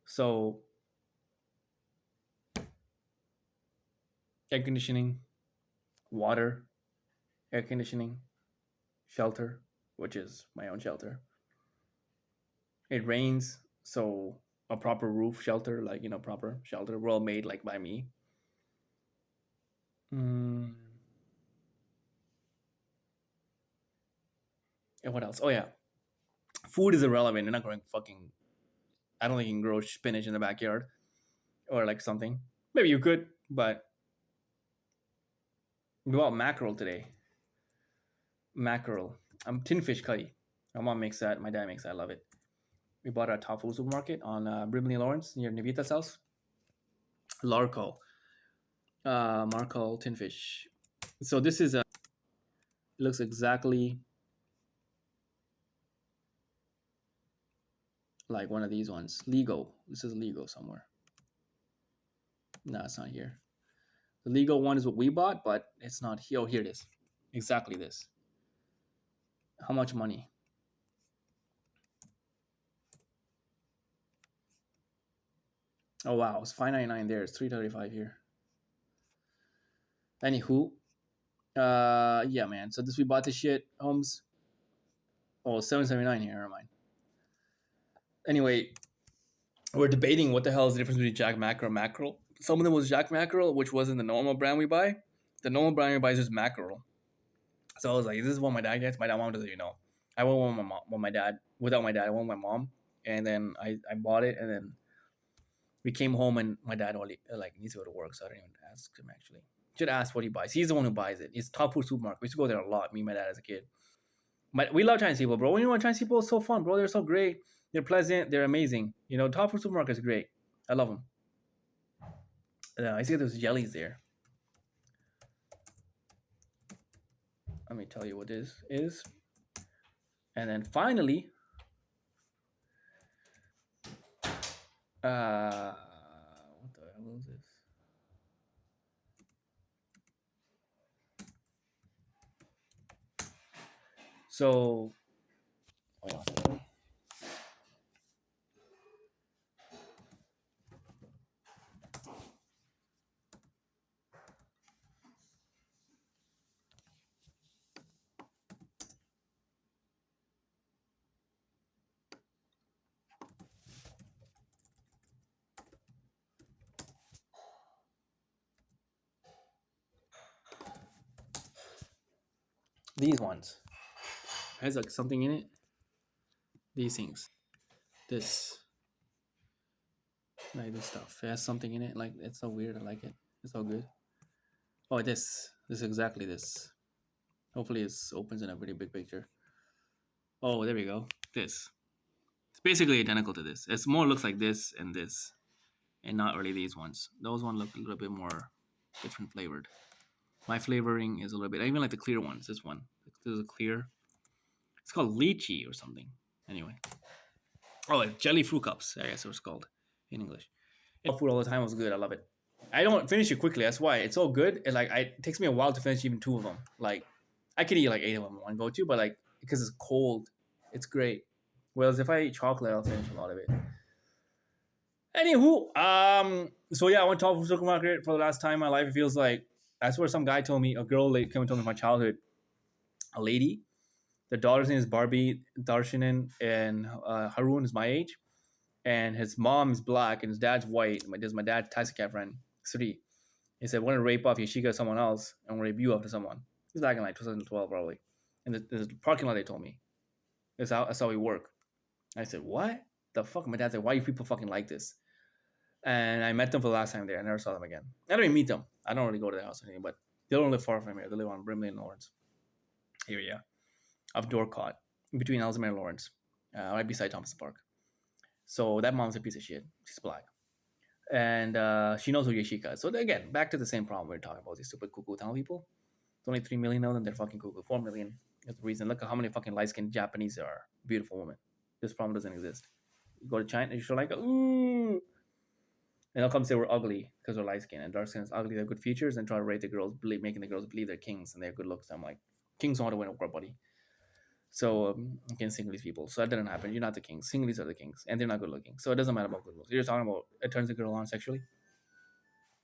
So air conditioning, water, air conditioning, shelter, which is my own shelter. It rains, so a proper roof shelter, like proper shelter, well made, like by me. Mm, and what else? Oh yeah, food is irrelevant. You're not growing fucking. I don't think you can grow spinach in the backyard or like something. Maybe you could, but we bought mackerel today. Mackerel. Tin fish curry. My mom makes that. My dad makes that. I love it. We bought it at Top Food Supermarket on Brimley Lawrence near Navita's house. Larco. Marco tin fish. So this is a. It looks exactly like one of these ones. Lego. This is Lego somewhere. No, it's not here. The Lego one is what we bought, but it's not here. Oh, here it is. Exactly this. How much money? Oh wow, it's 5.99 there. It's 3.35 here. Anywho, yeah, man. So this we bought this shit, Holmes. Oh, 7.79 here. Never mind. Anyway, we're debating what the hell is the difference between Jack Mackerel and Mackerel. Some of them was Jack Mackerel, which wasn't the normal brand we buy. The normal brand we buy is just Mackerel. So I was like, "This is what my dad gets." My dad mom doesn't even know. I went with my mom, with my dad, without my dad. I went with my mom, and then I bought it, and then we came home, and my dad only like needs to go to work, so I didn't even ask him actually. Should ask what he buys. He's the one who buys it. It's Top Food Supermarket. We used to go there a lot. Me and my dad as a kid. We love Chinese people, bro. When you want Chinese people, it's so fun, bro. They're so great. They're pleasant. They're amazing. Top Food Supermarket is great. I love them. I see those jellies there. Let me tell you what this is. And then finally, what the hell is this? So, wait one second. These ones has like something in it. These things, this like this stuff, it has something in it. Like it's so weird. I like it. It's so good. Oh, this is exactly this. Hopefully, it opens in a pretty big picture. Oh, there we go. This. It's basically identical to this. It's more looks like this, and not really these ones. Those ones look a little bit more different flavored. My flavoring is a little bit. I even like the clear ones. This one. This is a clear. It's called lychee or something. Anyway. Oh, it's jelly fruit cups. I guess it was called in English. Food all the time was good. I love it. I don't finish it quickly. That's why it's so good. It takes me a while to finish even two of them. Like I could eat like eight of them in one go to, but like because it's cold, it's great. Whereas if I eat chocolate, I'll finish a lot of it. Anywho, so yeah, I went to Top Supermarket for the last time in my life. It feels like that's where some guy told me, a girl like came and told me my childhood, a lady. The daughter's name is Barbie Darshanan, and Harun is my age, and his mom is black and his dad's white. There's my dad's taxi cab friend, Sri. He said, "We're gonna rape off Yashika someone else and rape you after someone." This is back in like 2012 probably. And the parking lot they told me. That's how we work. I said, "What the fuck?" My dad said, "Why do people fucking like this?" And I met them for the last time there. I never saw them again. I don't even meet them. I don't really go to the house or anything, but they don't live far from here. They live on Brimley and Lawrence area of Dorcott, in between Ellesmere and Lawrence, right beside Thompson Park. So that mom's a piece of shit. She's black. And she knows who Yashika is. So again, back to the same problem we are talking about, these stupid cuckoo town people. There's only 3 million of them. They're fucking cuckoo. 4 million is the reason. Look at how many fucking light skinned Japanese there are. Beautiful women. This problem doesn't exist. You go to China, you're like, ooh. And they'll come say we're ugly because we're light skinned, and dark skin is ugly. They have good features and try to rate the girls, making the girls believe they're kings and they have good looks. I'm like, kings don't want to win over, buddy. So you can Singlish people. So that didn't happen. You're not the kings. Singlish are the kings, and they're not good looking. So it doesn't matter about good looks. You're talking about it turns a girl on sexually.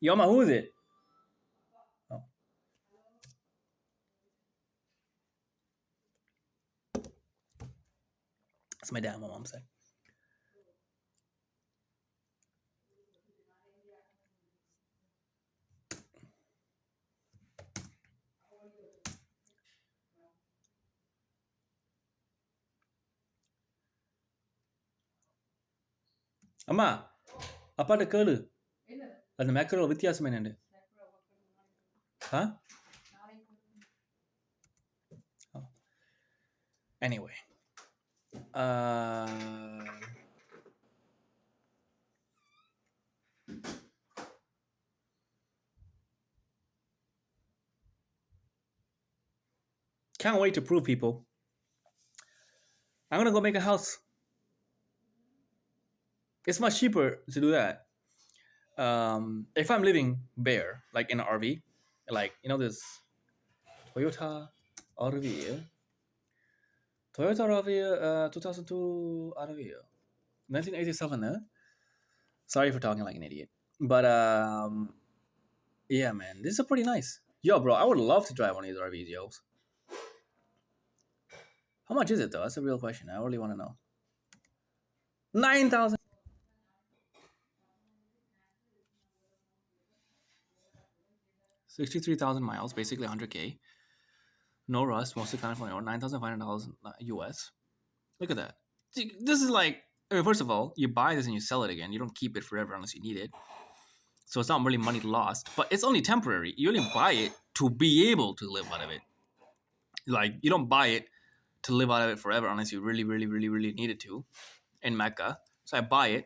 Yoma, who is it? Oh, that's my dad. My mom said. அம்மா அப்பாட்ட கேளு அந்த மேக்கரோட வித்தியாசம் என்னன்னு huh oh. Anyway uh can't wait to prove people I'm gonna go make a house. It's much cheaper to do that. If I'm living bare, like in an RV, like this Toyota RV, Toyota RV, 2002 RV, 1987. Sorry for talking like an idiot, but yeah, man, this is pretty nice. Yo, bro, I would love to drive one of these RVs, yo. How much is it though? That's a real question. I really want to know. 9,000. 63,000 miles, basically 100K. No rust, mostly California, or $9,500 US. Look at that. This is like, I mean, first of all, you buy this and you sell it again. You don't keep it forever unless you need it. So it's not really money lost, but it's only temporary. You only buy it to be able to live out of it. Like, you don't buy it to live out of it forever unless you really, really, really, really need it to in Mecca. So I buy it,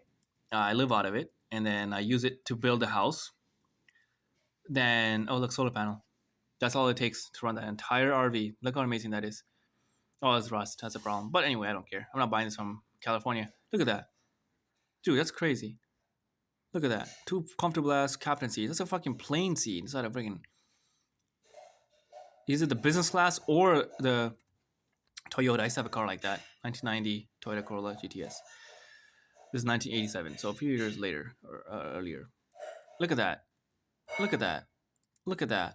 I live out of it, and then I use it to build a house. Then, oh, look, solar panel. That's all it takes to run that entire RV. Look how amazing that is. Oh, it's rust. That's a problem. But anyway, I don't care. I'm not buying this from California. Look at that. Dude, that's crazy. Look at that. Two comfortable ass captain seats. That's a fucking plane seat. It's not a freaking. Is it the business class or the Toyota? I used to have a car like that. 1990 Toyota Corolla GTS. This is 1987. So a few years later or earlier. Look at that. Look at that. Look at that.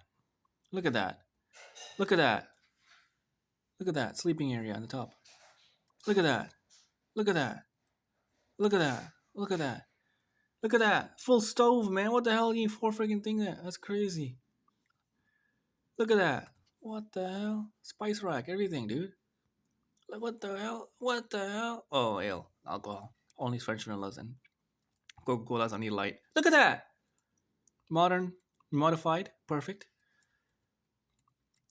Look at that. Look at that. Look at that. Sleeping area on the top. Look at that. Look at that. Look at that. Look at that. Look at that. Full stove, man. What the hell you need four freaking things there? That's crazy. Look at that. What the hell? Spice rack, everything, dude. Like, what the hell? What the hell? Oh, ale, alcohol. Only French vanillas and Coca-Colas I need light. Look at that. Modern, modified, perfect.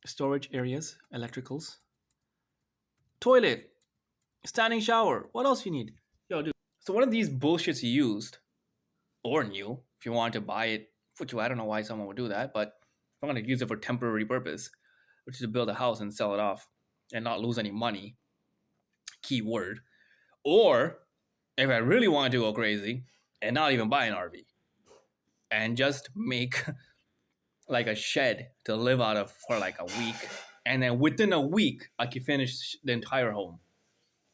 Storage areas, electricals. Toilet. Standing shower. What else you need? Yo, dude. So one of these bullshits you used, or new, if you want to buy it, which I don't know why someone would do that, but if I'm going to use it for temporary purpose, which is to build a house and sell it off and not lose any money, keyword, or if I really want to go crazy and not even buy an RV and just make like a shed to live out of for like a week, and then within a week I can finish the entire home,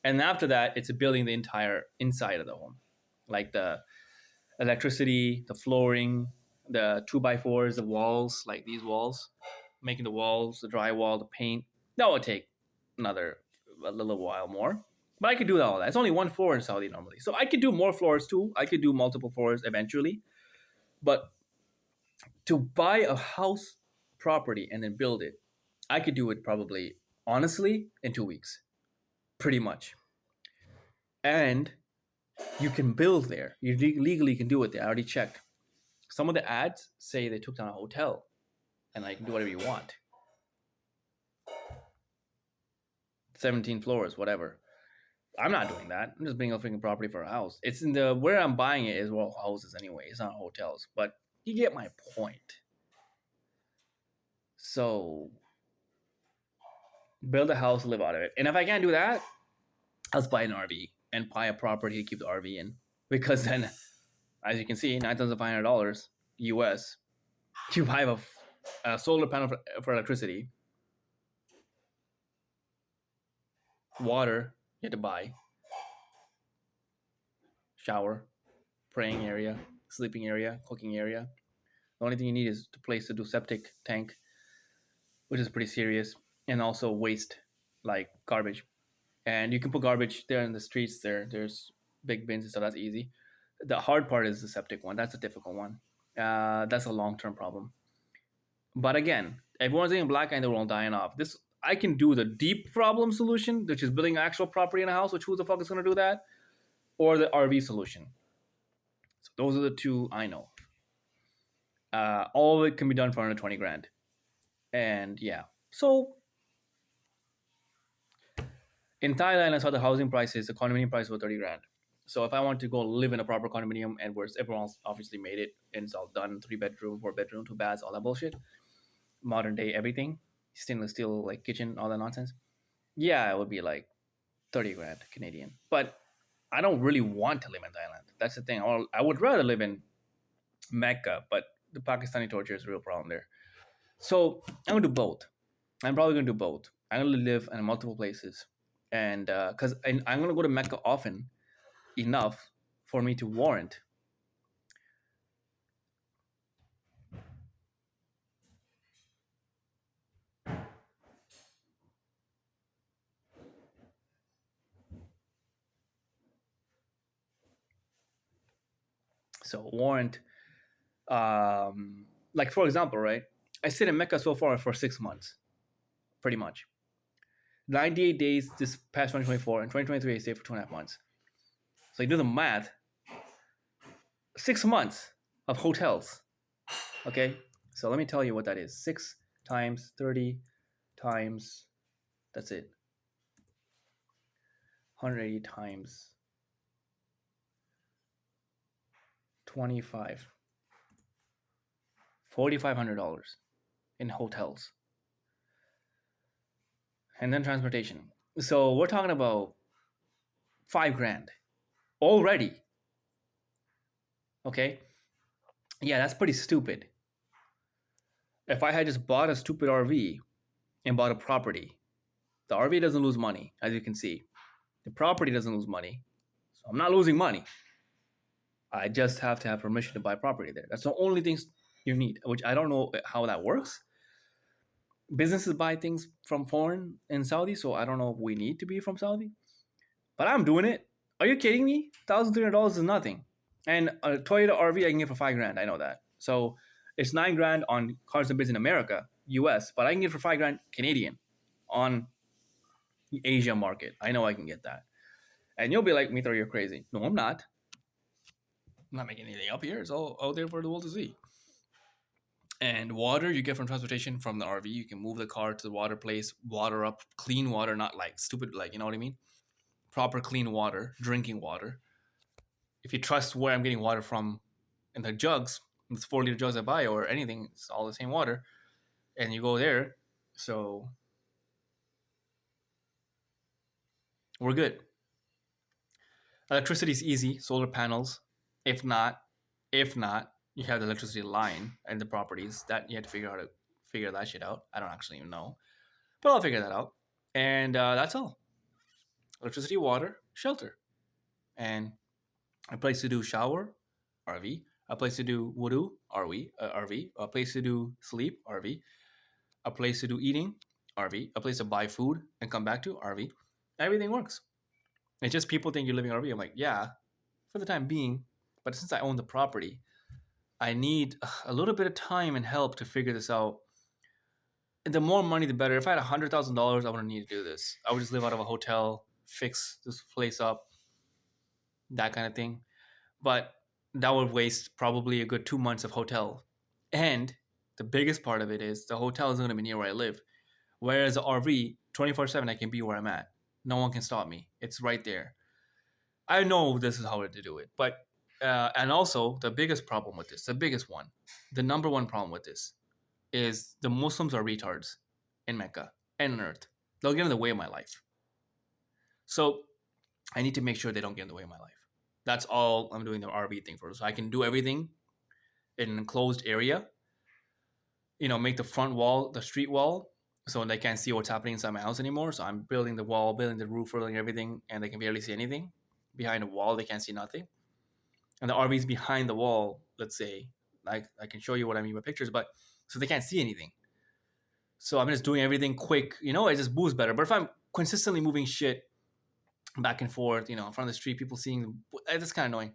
and after that it's building the entire inside of the home, like the electricity, the flooring, the 2x4s, the walls, like these walls, making the walls, the drywall, the paint. That would take another a little while more. But I could do all that. It's only one floor in Saudi normally. So I could do more floors too. I could do multiple floors eventually. But to buy a house property and then build it, I could do it probably, honestly, in 2 weeks. Pretty much. And you can build there. You legally can do it there. I already checked. Some of the ads say they took down a hotel and I can do whatever you want. 17 floors, whatever. I'm not doing that. I'm just bringing a freaking property for a house. It's in the where I'm buying it is well houses anyway. It's not hotels, but you get my point. So build a house, live out of it. And if I can't do that, I'll just buy an RV and buy a property to keep the RV in. Because then, as you can see, $9,500 US. You buy a solar panel for electricity. Water, you have to buy. Shower, praying area, sleeping area, cooking area. The only thing you need is a place to do septic tank, which is pretty serious, and also waste like garbage. And you can put garbage there in the streets. There's big bins, so that's easy. The hard part is the septic one. That's a difficult one. That's a long term problem. But again, everyone's getting black and they're all dying off. This I can do the deep problem solution, which is building actual property in a house. Which who the fuck is gonna do that? Or the RV solution. So those are the two I know. All of it can be done for under 20 grand. And yeah, so in Thailand, I saw the housing prices, the condominium price was 30 grand. So if I want to go live in a proper condominium and where everyone else obviously made it and it's all done, 3 bedroom, 4 bedroom, 2 baths, all that bullshit, modern day everything, stainless steel like kitchen, all that nonsense. Yeah, it would be like 30 grand Canadian. But I don't really want to live in Thailand. That's the thing. I would rather live in Mecca, but the Pakistani torture is a real problem there. So I'm gonna do both. I'm probably gonna do both. I'm gonna live in multiple places, and because I'm gonna go to Mecca often enough for me to warrant. So warrant, like for example, right? I stayed in Mecca so far for 6 months, pretty much. 98 days this past 2024 and 2023 I stayed for 2.5 months. So you do the math. 6 months of hotels. Okay, so let me tell you what that is. 6 times 30 times, that's it. 180 times 25. $4,500 in hotels. And then transportation. So we're talking about 5 grand already. Okay. Yeah, that's pretty stupid. If I had just bought a stupid RV and bought a property, the RV doesn't lose money, as you can see. The property doesn't lose money. So I'm not losing money. I just have to have permission to buy property there. That's the only things you need, which I don't know how that works. Businesses buy things from foreign in Saudi, so I don't know if we need to be from Saudi. But I'm doing it. Are you kidding me? $1,300 is nothing. And a Toyota RV I can get for 5 grand. I know that. So it's 9 grand on cars and bids in America, US, but I can get for 5 grand Canadian on the Asia market. I know I can get that. And you'll be like, Mithra, you're crazy. No, I'm not. I'm not making anything up here. It's all out there for the world to see. And water you get from transportation from the RV. You can move the car to the water place, water up, clean water, not like stupid, like, you know what I mean? Proper clean water, drinking water. If you trust where I'm getting water from in the jugs, it's 4 liter jugs I buy or anything, it's all the same water. And you go there. So we're good. Electricity is easy, solar panels. If not, you have the electricity line and the properties that you have to figure that shit out. I don't actually even know, but I'll figure that out. And that's all. Electricity, water, shelter, and a place to do shower, RV. A place to do wudu, RV. A place to do sleep, RV. A place to do eating, RV. A place to buy food and come back to, RV. Everything works. It's just people think you're living RV. I'm like, yeah, for the time being. But since I own the property, I need a little bit of time and help to figure this out. And the more money, the better. If I had $100,000, I wouldn't need to do this. I would just live out of a hotel, fix this place up, that kind of thing. But that would waste probably a good 2 months of hotel. And the biggest part of it is the hotel is going to be near where I live. Whereas the RV, 24/7, I can be where I'm at. No one can stop me. It's right there. I know this is how to do it. But, and also, the biggest problem with this, the biggest one, the number one problem with this is the Muslims are retards in Mecca and on earth. They'll get in the way of my life. So I need to make sure they don't get in the way of my life. That's all I'm doing the RV thing for. So I can do everything in an enclosed area. Make the front wall, the street wall, so they can't see what's happening inside my house anymore. So I'm building the wall, building the roof, building everything, and they can barely see anything. Behind the wall, they can't see nothing. And the RV's behind the wall. Let's say, like I can show you what I mean by pictures, but so they can't see anything. So I'm just doing everything quick. It just moves better. But if I'm consistently moving shit back and forth, in front of the street, people seeing, that's kind of annoying.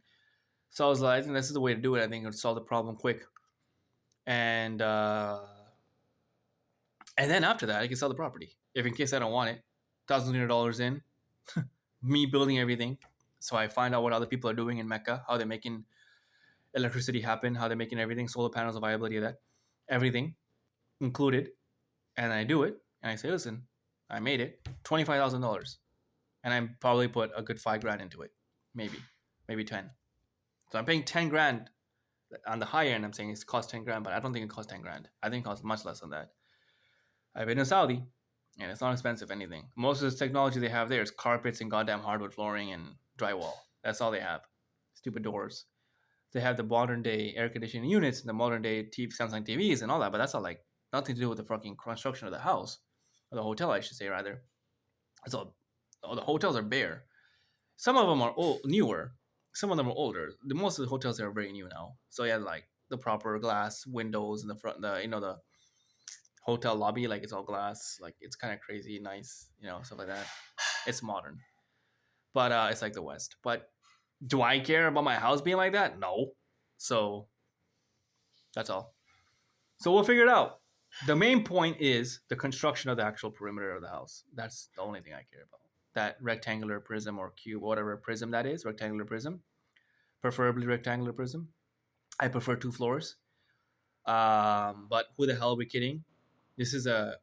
So I was like, I think this is the way to do it. I think it'll solve the problem quick. And and then after that, I can sell the property. If in case I don't want it, $1,000 in, me building everything. So I find out what other people are doing in Mecca, how they're making electricity happen, how they're making everything, solar panels, the viability of that, everything included. And I do it. And I say, listen, I made it, $25,000. And I probably put a good 5 grand into it. Maybe 10. So I'm paying 10 grand on the high end. I'm saying it's cost 10 grand, but I don't think it costs 10 grand. I think it costs much less than that. I've been in Saudi, and it's not expensive anything. Most of the technology they have there is carpets and goddamn hardwood flooring and drywall. That's all they have. Stupid doors. They have the modern day air conditioning units and the modern day Samsung TVs and all that, but that's all like nothing to do with the fucking construction of the house, or the hotel, I should say rather. So all the hotels are bare. Some of them are newer. Some of them are older. Most of the hotels are very new now. So yeah, like the proper glass windows in the front, the hotel lobby, like it's all glass, like it's kind of crazy nice, stuff like that. It's modern, but it's like the West. But do I care about my house being like that? No. So that's all. So we'll figure it out. The main point is the construction of the actual perimeter of the house. That's the only thing I care about. That rectangular prism or cube, whatever prism that is, rectangular prism, preferably rectangular prism. I prefer 2 floors. But who the hell are we kidding? This is a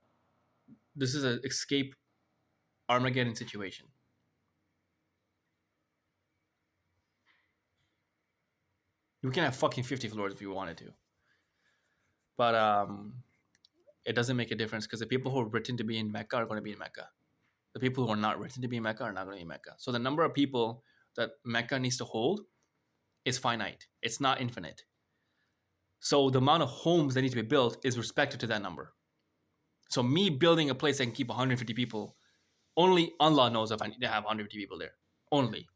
escape Armageddon situation. We can have fucking 50 floors if we wanted to. But it doesn't make a difference because the people who are written to be in Mecca are going to be in Mecca. The people who are not written to be in Mecca are not going to be in Mecca. So the number of people that Mecca needs to hold is finite. It's not infinite. So the amount of homes that need to be built is respected to that number. So me building a place that can keep 150 people, only Allah knows if I need to have 150 people there. Only.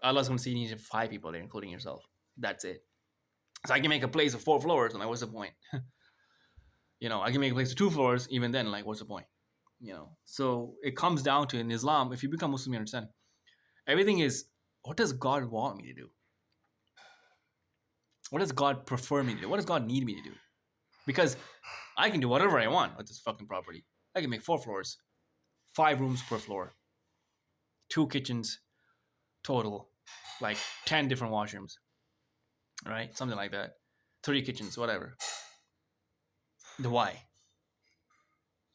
Allah's going to see you need 5 people there, including yourself. That's it. So I can make a place of 4 floors, and like, what's the point? I can make a place of 2 floors, even then, like, what's the point? So it comes down to, in Islam, if you become Muslim, you understand, everything is, what does God want me to do? What does God prefer me to do? What does God need me to do? Because I can do whatever I want with this fucking property. I can make 4 floors, 5 rooms per floor, 2 kitchens total, like 10 different washrooms, right? Something like that. 3 kitchens, whatever. The why?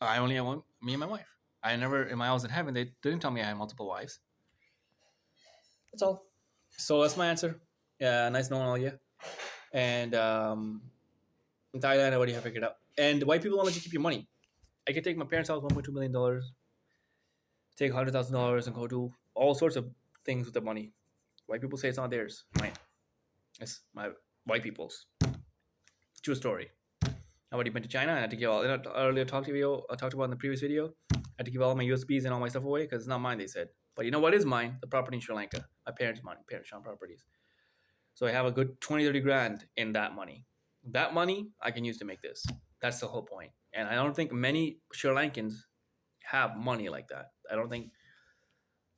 I only have one, me and my wife. I never, in my house in heaven, they didn't tell me I had multiple wives. That's all. So that's my answer. Yeah, nice knowing all you. And in Thailand, I already have figured out. And white people won't let you keep your money. I could take my parents' house, $1.2 million, take $100,000 and go do all sorts of things with the money. White people say it's not theirs. Mine. It's my white people's. True story. I already been to China and I had to give all. Earlier talked about in the previous video. I had to give all my USBs and all my stuff away because it's not mine. They said, but you know what is mine? The property in Sri Lanka. My parents' money, parents' properties. So I have a good 20, 30 grand in that money. That money I can use to make this. That's the whole point. And I don't think many Sri Lankans have money like that. I don't think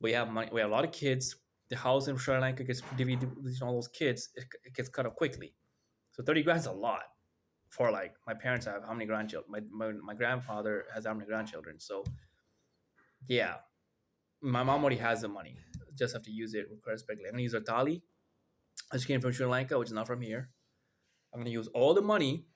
we have money. We have a lot of kids. The house in Sri Lanka gets divided between all those kids. It gets cut up quickly. So 30 grand is a lot for, like, my parents have how many grandchildren? My grandfather has how many grandchildren? So yeah, my mom already has the money. Just have to use it respectfully. I'm gonna use a tali. I just came from Sri Lanka, which is not from here. I'm gonna use all the money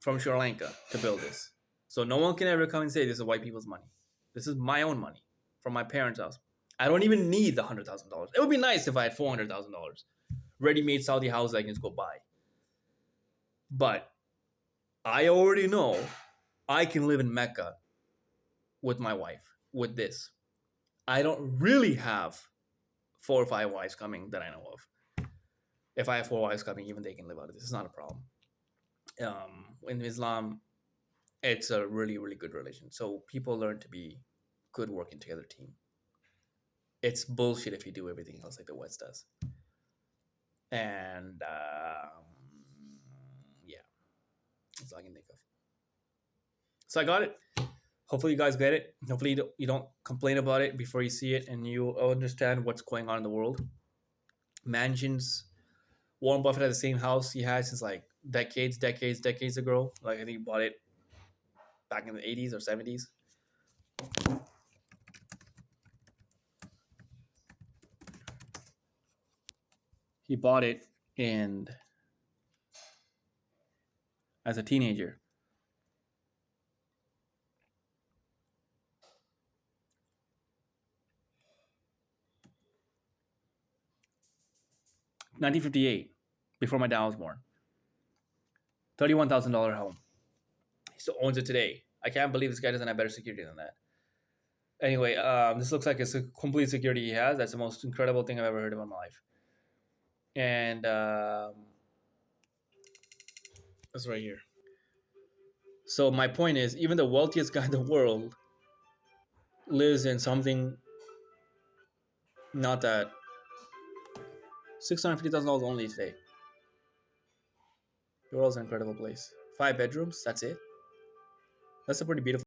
from Sri Lanka to build this. So no one can ever come and say this is white people's money. This is my own money from my parents' house. I don't even need the $100,000. It would be nice if I had $400,000 ready-made Saudi houses I can just go buy. But I already know I can live in Mecca with my wife with this. I don't really have 4 or 5 wives coming that I know of. If I have 4 wives coming, even they can live out of this. It's not a problem. In Islam, it's a really, really good relation. So people learn to be good working together team. It's bullshit if you do everything else like the West does. And yeah, that's all I can think of. So I got it. Hopefully you guys get it. Hopefully you don't complain about it before you see it, and you understand what's going on in the world. Mansions. Warren Buffett had the same house he had since like decades ago. Like I think he bought it back in the 80s or 70s. He bought it and as a teenager. 1958, before my dad was born. $31,000 home. He still owns it today. I can't believe this guy doesn't have better security than that. Anyway, this looks like it's a complete security he has. That's the most incredible thing I've ever heard in my life. And that's right here. So my point is, even the wealthiest guy in the world lives in something not that $650,000 only today. The world's an incredible place. 5 bedrooms. That's it. That's a pretty beautiful.